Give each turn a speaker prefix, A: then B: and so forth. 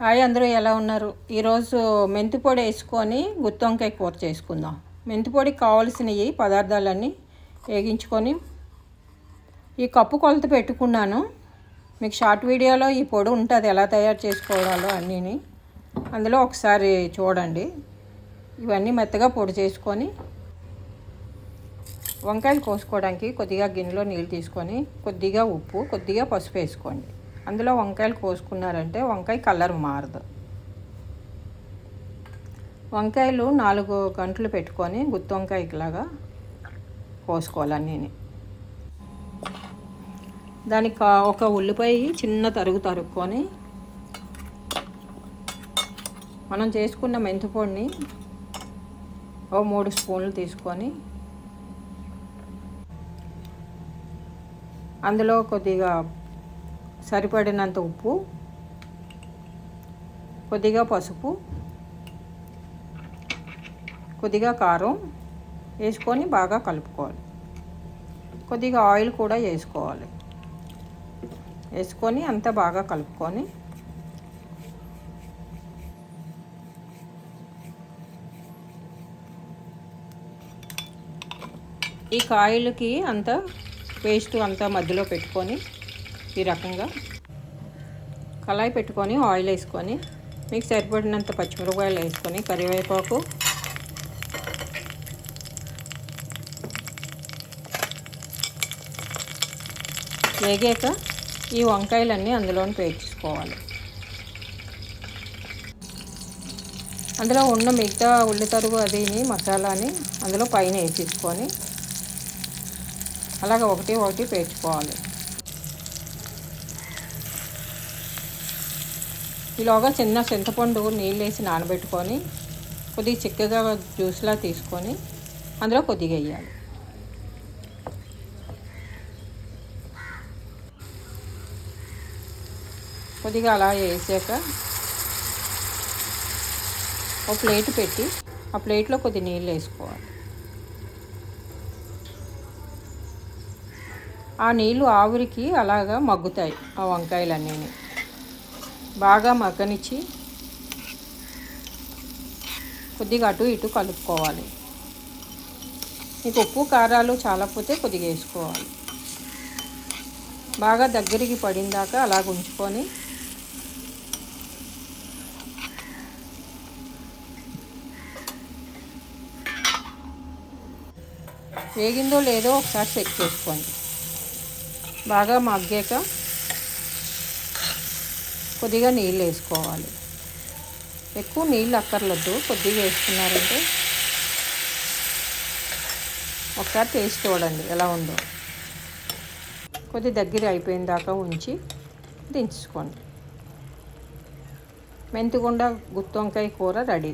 A: Hi, అందరూ ఎలా ఉన్నారు? ఈరోజు మెంతి పొడి వేసుకొని గుత్తి వంకాయ కూర చేసుకుందాం. మెంతి పొడికి కావాల్సినవి పదార్థాలన్నీ వేగించుకొని ఈ కప్పు కొలత పెట్టుకున్నాను. మీకు షార్ట్ వీడియోలో ఈ పొడి ఉంటుంది, ఎలా తయారు చేసుకోవాలో అన్నీని అందులో ఒకసారి చూడండి. ఇవన్నీ మెత్తగా పొడి చేసుకొని వంకాయలు కోసుకోవడానికి కొద్దిగా గిన్నెలో నీళ్ళు తీసుకొని కొద్దిగా ఉప్పు, కొద్దిగా పసుపు వేసుకోండి. అందులో వంకాయలు కోసుకున్నారంటే వంకాయ కలర్ మారదు. వంకాయలు 4 గంటలు పెట్టుకొని గుత్తి వంకాయలాగా కోసుకోవాలి అన్నీని. దానికి ఒక ఉల్లిపాయ చిన్న తరుక్కొని మనం చేసుకున్న మెంతి పొడిని 3 స్పూన్లు తీసుకొని అందులో కొద్దిగా సరిపడినంత ఉప్పు, కొద్దిగా పసుపు, కొద్దిగా కారం వేసుకొని బాగా కలుపుకోవాలి. కొద్దిగా ఆయిల్ కూడా వేసుకోవాలి. వేసుకొని అంతా బాగా కలుపుకొని ఈ కాయలకి అంతా పేస్ట్ అంతా మధ్యలో పెట్టుకొని ఈ రకంగా కళాయి పెట్టుకొని ఆయిల్ వేసుకొని మీకు సరిపడినంత పచ్చిమిరపకాయలు వేసుకొని కరివేపాకు, వేగాక ఈ వంకాయలన్నీ అందులోని పేర్చుకోవాలి. అందులో ఉన్న మిగతా ఉల్లి తరుగు అదిని మసాలాని అందులో పైన వేసేసుకొని అలాగ ఒకటి పేర్చుకోవాలి. ఈలోగా చిన్న చింతపండు నీళ్ళు వేసి నానబెట్టుకొని కొద్దిగా చిక్కగా జ్యూస్లా తీసుకొని అందులో కొద్దిగా వేయాలి. కొద్దిగా అలా వేసాక ఒక ప్లేట్ పెట్టి ఆ ప్లేట్లో కొద్ది నీళ్ళు వేసుకోవాలి. ఆ నీళ్ళు ఆవిరికి అలాగా మగ్గుతాయి. ఆ వంకాయలన్నీ బాగా మగ్గనిచ్చి కొద్దిగా అటు ఇటు కలుపుకోవాలి. మీకు ఉప్పు కారాలు చాలకపోతే కొద్దిగా వేసుకోవాలి. బాగా దగ్గరికి పడిందాక అలాగ ఉంచుకొని వేగిందో లేదో ఒకసారి చెక్ చేసుకోండి. బాగా మగ్గాక కొద్దిగా నీళ్ళు వేసుకోవాలి. ఎక్కువ నీళ్ళు అక్కర్లేదు, కొద్దిగా వేసుకున్నారంటే ఒకసారి టేస్ట్ చూడండి ఎలా ఉందో. కొద్ది దగ్గర అయిపోయిన దాకా ఉంచి దించుకోండి. మెంతికొండ గుత్తి వంకాయ కూర రెడీ.